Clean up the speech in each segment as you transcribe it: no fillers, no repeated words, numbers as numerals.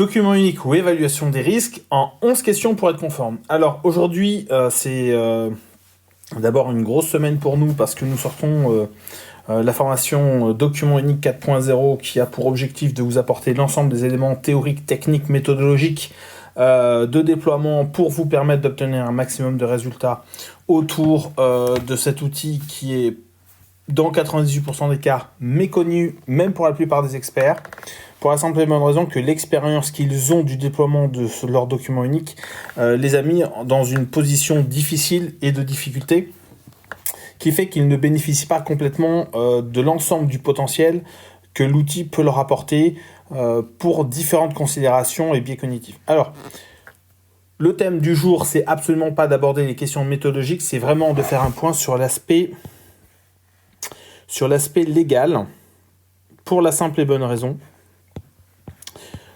Document unique ou évaluation des risques en 11 questions pour être conforme. Alors aujourd'hui, c'est d'abord une grosse semaine pour nous parce que nous sortons la formation Document unique 4.0 qui a pour objectif de vous apporter l'ensemble des éléments théoriques, techniques, méthodologiques de déploiement pour vous permettre d'obtenir un maximum de résultats autour de cet outil qui est dans 98% des cas méconnu, même pour la plupart des experts, pour la simple et bonne raison que l'expérience qu'ils ont du déploiement de leur document unique les a mis dans une position difficile et de difficulté, qui fait qu'ils ne bénéficient pas complètement de l'ensemble du potentiel que l'outil peut leur apporter pour différentes considérations et biais cognitifs. Alors, le thème du jour, c'est absolument pas d'aborder les questions méthodologiques, c'est vraiment de faire un point sur l'aspect légal, pour la simple et bonne raison,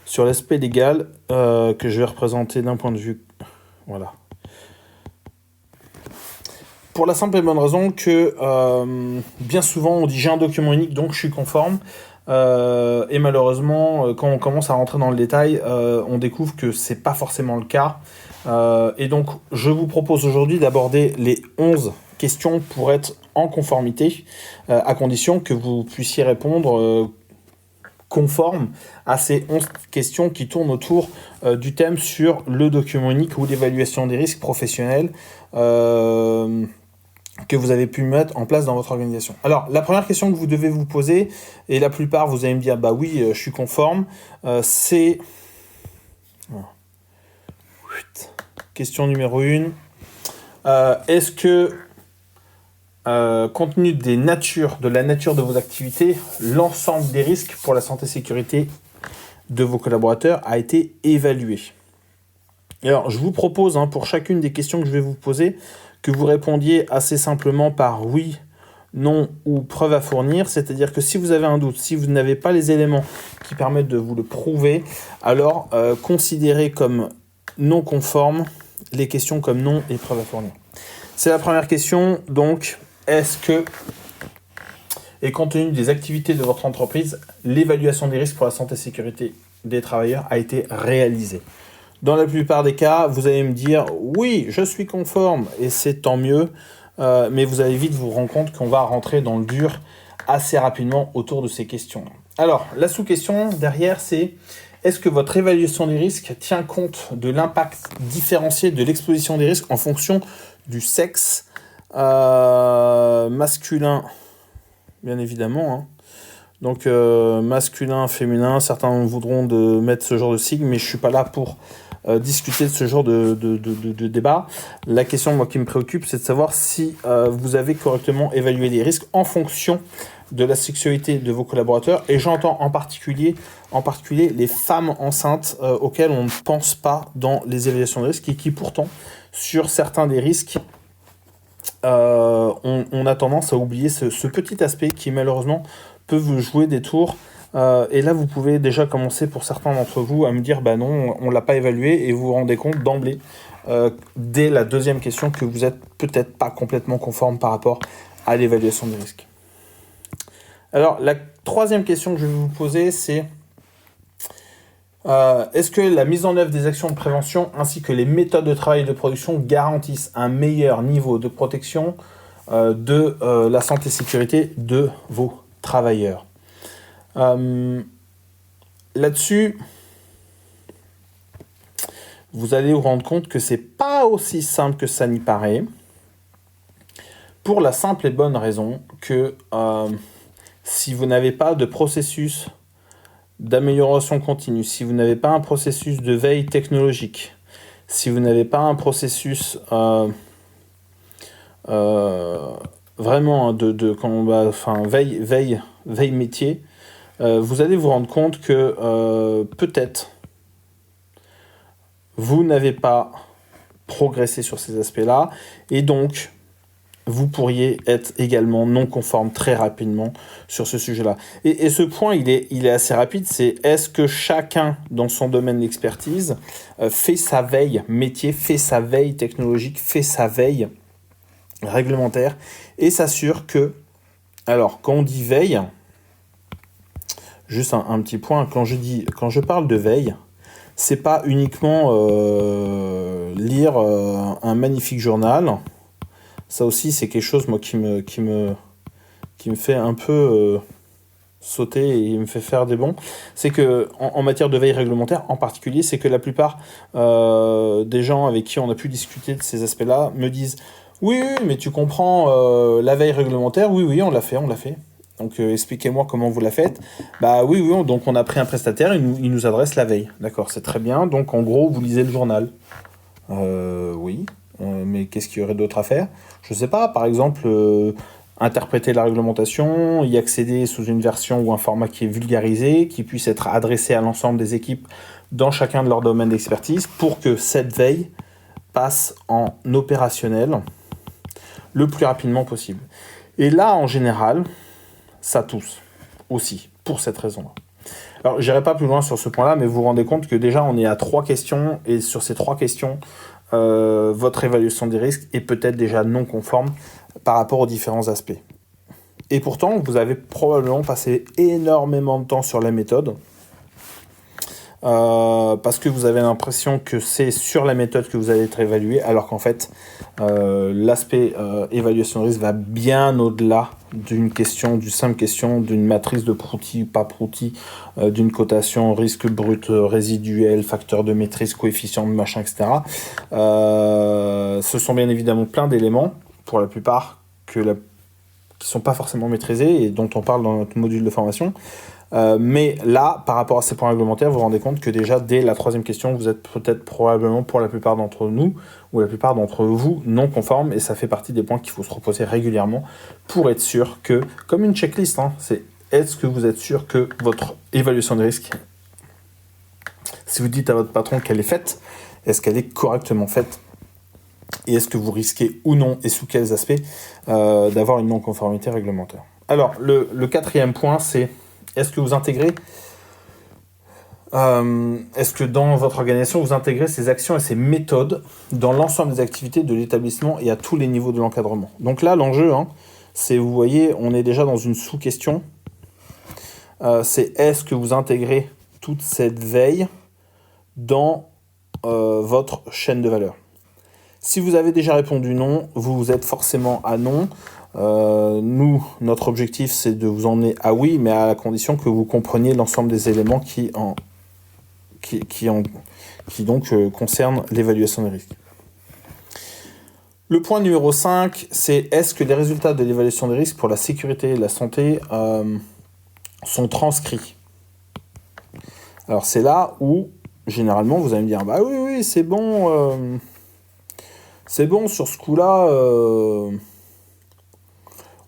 sur l'aspect légal que je vais représenter d'un point de vue, voilà. Pour la simple et bonne raison que bien souvent on dit j'ai un document unique donc je suis conforme, et malheureusement quand on commence à rentrer dans le détail, on découvre que c'est pas forcément le cas, et donc je vous propose aujourd'hui d'aborder les 11 questions pour être en conformité, à condition que vous puissiez répondre conforme à ces 11 questions qui tournent autour du thème sur le document unique ou l'évaluation des risques professionnels que vous avez pu mettre en place dans votre organisation. Alors, la première question que vous devez vous poser, et la plupart vous allez me dire, bah oui, je suis conforme, c'est... Question numéro 1. Est-ce que, compte tenu de la nature de vos activités, l'ensemble des risques pour la santé et sécurité de vos collaborateurs a été évalué? Alors, je vous propose, pour chacune des questions que je vais vous poser, que vous répondiez assez simplement par oui, non ou preuve à fournir. C'est-à-dire que si vous avez un doute, si vous n'avez pas les éléments qui permettent de vous le prouver, alors considérez comme non conforme les questions comme non et preuve à fournir. C'est la première question. Donc, est-ce que, et compte tenu des activités de votre entreprise, l'évaluation des risques pour la santé et sécurité des travailleurs a été réalisée? Dans la plupart des cas, vous allez me dire « Oui, je suis conforme » et c'est tant mieux, mais vous allez vite vous rendre compte qu'on va rentrer dans le dur assez rapidement autour de ces questions. Alors, la sous-question derrière, c'est « Est-ce que votre évaluation des risques tient compte de l'impact différencié de l'exposition des risques en fonction du sexe masculin ?» Bien évidemment, Donc, masculin, féminin, certains voudront de mettre ce genre de sigle, mais je ne suis pas là pour discuter de ce genre de débat. La question moi, qui me préoccupe, c'est de savoir si vous avez correctement évalué les risques en fonction de la sexualité de vos collaborateurs. Et j'entends en particulier les femmes enceintes auxquelles on ne pense pas dans les évaluations de risques et qui pourtant, sur certains des risques, on a tendance à oublier ce petit aspect qui malheureusement peut vous jouer des tours. Et là, vous pouvez déjà commencer pour certains d'entre vous à me dire bah non, on ne l'a pas évalué, et vous vous rendez compte d'emblée, dès la deuxième question, que vous n'êtes peut-être pas complètement conforme par rapport à l'évaluation des risques. Alors, la troisième question que je vais vous poser, c'est est-ce que la mise en œuvre des actions de prévention ainsi que les méthodes de travail et de production garantissent un meilleur niveau de protection de la santé et sécurité de vos travailleurs? Là-dessus, vous allez vous rendre compte que c'est pas aussi simple que ça n'y paraît, pour la simple et bonne raison que si vous n'avez pas de processus d'amélioration continue, si vous n'avez pas un processus de veille technologique, si vous n'avez pas un processus vraiment veille métier, vous allez vous rendre compte que peut-être vous n'avez pas progressé sur ces aspects-là, et donc vous pourriez être également non conforme très rapidement sur ce sujet-là. Et ce point, il est assez rapide, c'est est-ce que chacun dans son domaine d'expertise fait sa veille métier, fait sa veille technologique, fait sa veille réglementaire, et s'assure que, alors quand on dit veille, juste un petit point, quand je parle de veille, c'est pas uniquement lire un magnifique journal. Ça aussi, c'est quelque chose, moi, qui me fait un peu sauter et me fait faire des bonds. C'est que, en matière de veille réglementaire, en particulier, c'est que la plupart des gens avec qui on a pu discuter de ces aspects-là me disent « Oui, mais tu comprends, la veille réglementaire, oui, on l'a fait. Donc, expliquez-moi comment vous la faites. » Bah oui, donc on a pris un prestataire, il nous adresse la veille. D'accord, c'est très bien. Donc, en gros, vous lisez le journal. Oui. Mais qu'est-ce qu'il y aurait d'autre à faire? Je sais pas, par exemple, interpréter la réglementation, y accéder sous une version ou un format qui est vulgarisé, qui puisse être adressé à l'ensemble des équipes dans chacun de leurs domaines d'expertise pour que cette veille passe en opérationnel le plus rapidement possible. Et là, en général, ça tousse aussi, pour cette raison-là. Alors, j'irai pas plus loin sur ce point-là, mais vous vous rendez compte que déjà, on est à 3 questions, et sur ces 3 questions, votre évaluation des risques est peut-être déjà non conforme par rapport aux différents aspects. Et pourtant, vous avez probablement passé énormément de temps sur la méthode, parce que vous avez l'impression que c'est sur la méthode que vous allez être évalué, alors qu'en fait, l'aspect évaluation de risque va bien au-delà d'une simple question d'une matrice de Prouty, pas Prouty, d'une cotation risque brut résiduel, facteur de maîtrise, coefficient de machin, etc. Ce sont bien évidemment plein d'éléments, pour la plupart, qui ne sont pas forcément maîtrisés et dont on parle dans notre module de formation. Mais là, par rapport à ces points réglementaires, vous vous rendez compte que déjà, dès la 3e question, vous êtes peut-être probablement, pour la plupart d'entre nous, ou la plupart d'entre vous, non conforme, et ça fait partie des points qu'il faut se reposer régulièrement pour être sûr que, comme une checklist, c'est est-ce que vous êtes sûr que votre évaluation de risque, si vous dites à votre patron qu'elle est faite, est-ce qu'elle est correctement faite? Et est-ce que vous risquez ou non, et sous quels aspects, d'avoir une non-conformité réglementaire? Alors, le 4e point, c'est est-ce que vous intégrez, est-ce que dans votre organisation, vous intégrez ces actions et ces méthodes dans l'ensemble des activités de l'établissement et à tous les niveaux de l'encadrement? Donc là, l'enjeu, c'est, vous voyez, on est déjà dans une sous-question. C'est est-ce que vous intégrez toute cette veille dans votre chaîne de valeur? Si vous avez déjà répondu non, vous êtes forcément à non. Nous, notre objectif, c'est de vous emmener à oui, mais à la condition que vous compreniez l'ensemble des éléments qui concernent l'évaluation des risques. Le point numéro 5, c'est est-ce que les résultats de l'évaluation des risques pour la sécurité et la santé sont transcrits? Alors c'est là où, généralement, vous allez me dire, bah oui, c'est bon, sur ce coup-là,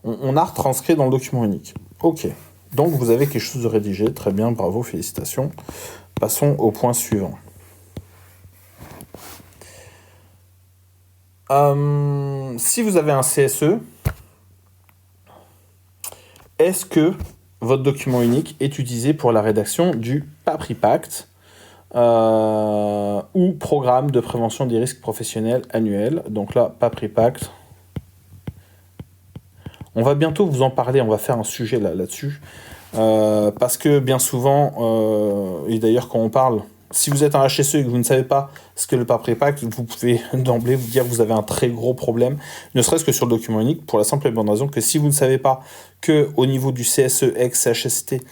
on a retranscrit dans le document unique. Ok, donc vous avez quelque chose de rédigé, très bien, bravo, félicitations. Passons au point suivant. Si vous avez un CSE, est-ce que votre document unique est utilisé pour la rédaction du PAPRI Pacte ou programme de prévention des risques professionnels annuels? Donc là, PAPRI Pacte. On va bientôt vous en parler, on va faire un sujet là-dessus. Parce que bien souvent, et d'ailleurs quand on parle, si vous êtes un HSE et que vous ne savez pas ce que le PAPRI Pacte, vous pouvez d'emblée vous dire que vous avez un très gros problème, ne serait-ce que sur le document unique, pour la simple et bonne raison que si vous ne savez pas qu'au niveau du CSE ex-HST,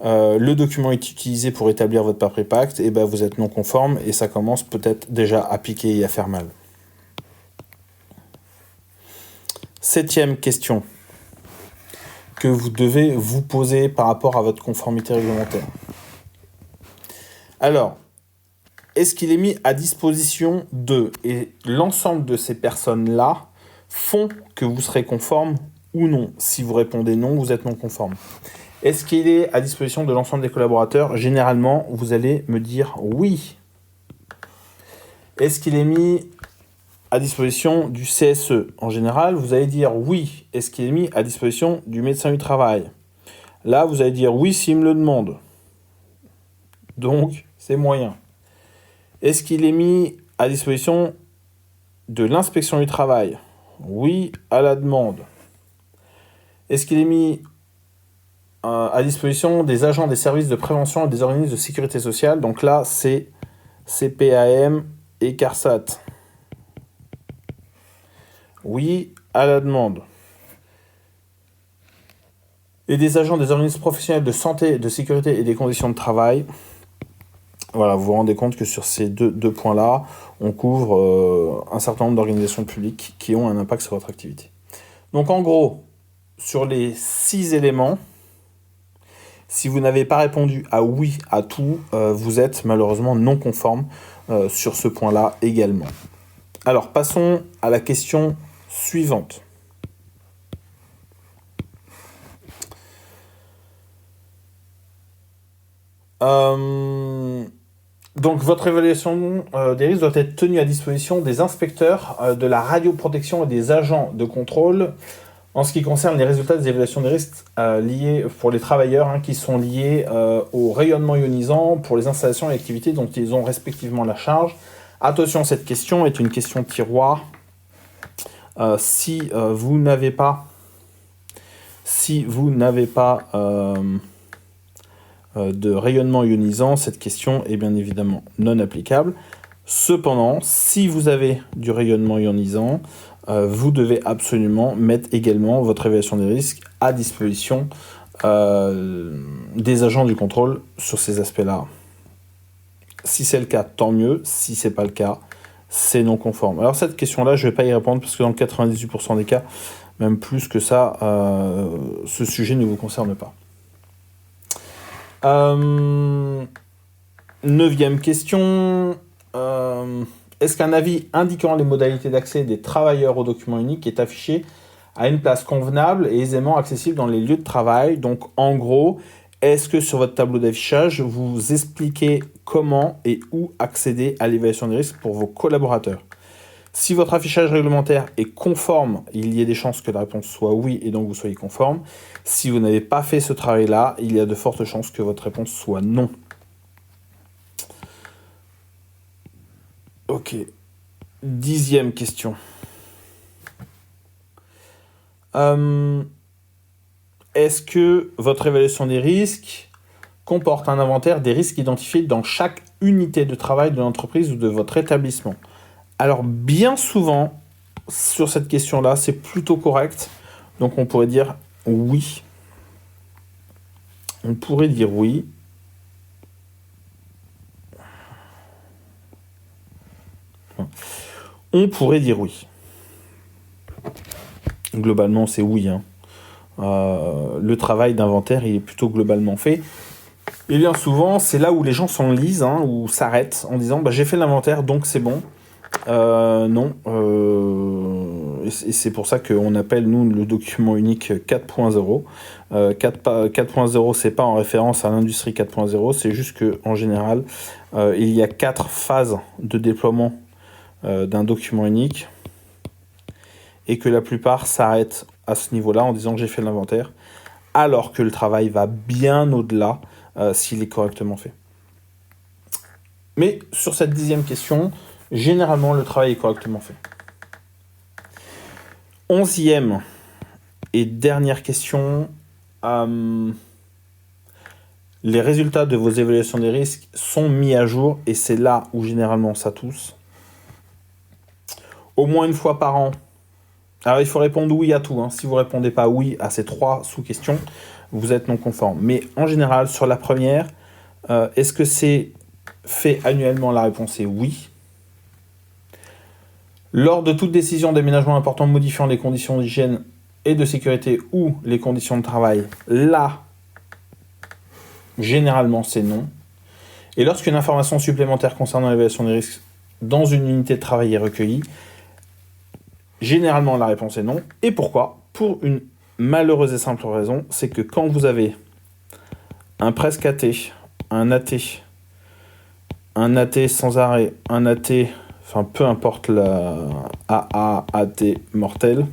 le document est utilisé pour établir votre PAPRI Pacte, et ben vous êtes non conforme et ça commence peut-être déjà à piquer et à faire mal. 7e question que vous devez vous poser par rapport à votre conformité réglementaire. Alors, est-ce qu'il est mis à disposition de, et l'ensemble de ces personnes-là font que vous serez conforme ou non? Si vous répondez non, vous êtes non conforme. Est-ce qu'il est à disposition de l'ensemble des collaborateurs? Généralement, vous allez me dire oui. Est-ce qu'il est mis à disposition du CSE? En général, vous allez dire oui. Est-ce qu'il est mis à disposition du médecin du travail? Là, vous allez dire oui s'il me le demande. Donc, c'est moyen. Est-ce qu'il est mis à disposition de l'inspection du travail? Oui, à la demande. Est-ce qu'il est mis à disposition des agents des services de prévention et des organismes de sécurité sociale? Donc là, c'est CPAM et CARSAT. Oui à la demande. Et des agents des organismes professionnels de santé, de sécurité et des conditions de travail. Voilà, vous vous rendez compte que sur ces deux points-là, on couvre un certain nombre d'organisations publiques qui ont un impact sur votre activité. Donc en gros, sur les 6 éléments, si vous n'avez pas répondu à oui à tout, vous êtes malheureusement non conforme sur ce point-là également. Alors passons à la question suivante. Donc votre évaluation des risques doit être tenue à disposition des inspecteurs de la radioprotection et des agents de contrôle en ce qui concerne les résultats des évaluations des risques liés pour les travailleurs qui sont liés au rayonnement ionisant pour les installations et activités dont ils ont respectivement la charge. Attention, cette question est une question tiroir. Si vous n'avez pas de rayonnement ionisant, cette question est bien évidemment non applicable. Cependant, si vous avez du rayonnement ionisant, vous devez absolument mettre également votre évaluation des risques à disposition des agents du contrôle sur ces aspects-là. Si c'est le cas, tant mieux. Si c'est pas le cas, c'est non conforme. Alors cette question-là, je ne vais pas y répondre parce que dans 98% des cas, même plus que ça, ce sujet ne vous concerne pas. 9e question. Est-ce qu'un avis indiquant les modalités d'accès des travailleurs au document unique est affiché à une place convenable et aisément accessible dans les lieux de travail? Donc en gros, est-ce que sur votre tableau d'affichage, vous expliquez comment et où accéder à l'évaluation des risques pour vos collaborateurs? Si votre affichage réglementaire est conforme, il y a des chances que la réponse soit oui et donc vous soyez conforme. Si vous n'avez pas fait ce travail-là, il y a de fortes chances que votre réponse soit non. Ok. 10e question. Est-ce que votre évaluation des risques comporte un inventaire des risques identifiés dans chaque unité de travail de l'entreprise ou de votre établissement? Alors, bien souvent, sur cette question-là, c'est plutôt correct. Donc, on pourrait dire oui. On pourrait dire oui. On pourrait dire oui. Globalement, c'est oui. Le travail d'inventaire, il est plutôt globalement fait. Et bien souvent, c'est là où les gens s'enlisent, ou s'arrêtent en disant j'ai fait l'inventaire, donc c'est bon. Non. Et c'est pour ça qu'on appelle, nous, le document unique 4.0. 4.0, c'est pas en référence à l'industrie 4.0, c'est juste qu'en général, il y a 4 phases de déploiement d'un document unique et que la plupart s'arrêtent à ce niveau-là en disant que j'ai fait l'inventaire, alors que le travail va bien au-delà s'il est correctement fait. Mais sur cette 10e question, généralement, le travail est correctement fait. 11e et dernière question. Les résultats de vos évaluations des risques sont mis à jour et c'est là où généralement ça tousse. Au moins une fois par an. Alors il faut répondre oui à tout. Si vous ne répondez pas oui à ces 3 sous-questions, vous êtes non conforme. Mais en général, sur la première, est-ce que c'est fait annuellement? La réponse est oui. Lors de toute décision d'aménagement important modifiant les conditions d'hygiène et de sécurité ou les conditions de travail, là, généralement, c'est non. Et lorsqu'une information supplémentaire concernant l'évaluation des risques dans une unité de travail est recueillie, généralement, la réponse est non. Et pourquoi? Pour une malheureuse et simple raison, c'est que quand vous avez un presque AT, un AT sans arrêt, un AT, enfin peu importe la AA, AT mortel,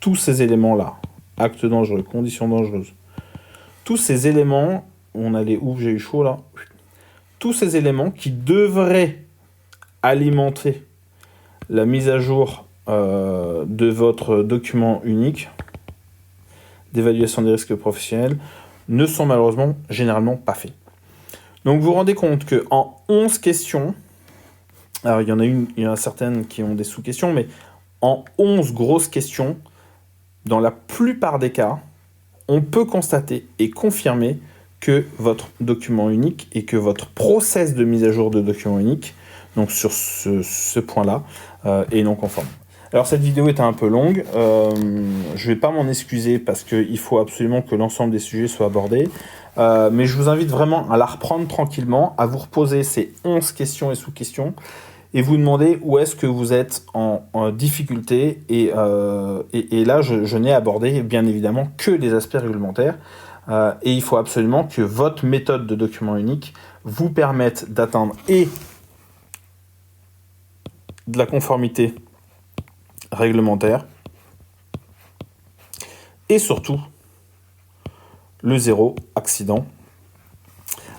tous ces éléments-là, acte dangereux, conditions dangereuses, tous ces éléments, on a les ouf, j'ai eu chaud là, tous ces éléments qui devraient alimenter la mise à jour de votre document unique d'évaluation des risques professionnels ne sont malheureusement généralement pas faits. Donc vous vous rendez compte qu'en 11 questions, alors il y en a certaines qui ont des sous-questions, mais en 11 grosses questions, dans la plupart des cas, on peut constater et confirmer que votre document unique et que votre process de mise à jour de document unique, donc sur ce point-là, est non conforme. Alors cette vidéo était un peu longue, je ne vais pas m'en excuser parce qu'il faut absolument que l'ensemble des sujets soient abordés, mais je vous invite vraiment à la reprendre tranquillement, à vous reposer ces 11 questions et sous-questions, et vous demander où est-ce que vous êtes en difficulté, et là je n'ai abordé bien évidemment que des aspects réglementaires, et il faut absolument que votre méthode de document unique vous permette d'atteindre et de la conformité réglementaire et surtout le zéro accident,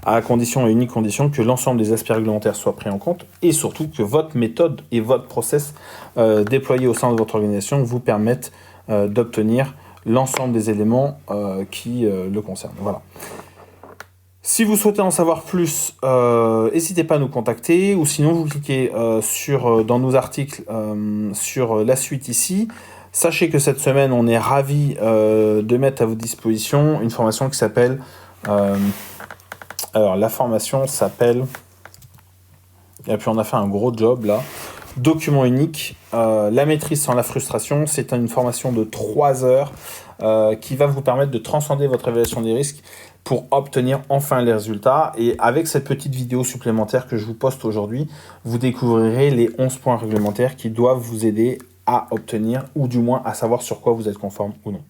à la condition et unique condition que l'ensemble des aspects réglementaires soient pris en compte et surtout que votre méthode et votre process déployé au sein de votre organisation vous permettent d'obtenir l'ensemble des éléments qui le concernent. Voilà. Si vous souhaitez en savoir plus, n'hésitez pas à nous contacter, ou sinon vous cliquez dans nos articles sur la suite ici. Sachez que cette semaine, on est ravis de mettre à votre disposition une formation qui s'appelle... alors, la formation s'appelle... Et puis on a fait un gros job là. Document unique, la maîtrise sans la frustration. C'est une formation de 3 heures qui va vous permettre de transcender votre évaluation des risques pour obtenir enfin les résultats. Et avec cette petite vidéo supplémentaire que je vous poste aujourd'hui, vous découvrirez les 11 points réglementaires qui doivent vous aider à obtenir, ou du moins à savoir sur quoi vous êtes conforme ou non.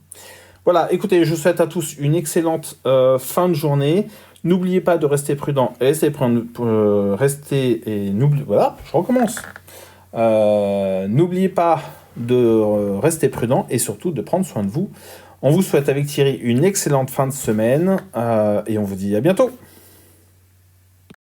Voilà, écoutez, je vous souhaite à tous une excellente fin de journée. N'oubliez pas de rester prudent et voilà, je recommence. N'oubliez pas de rester prudent et surtout de prendre soin de vous. On vous souhaite avec Thierry une excellente fin de semaine et on vous dit à bientôt.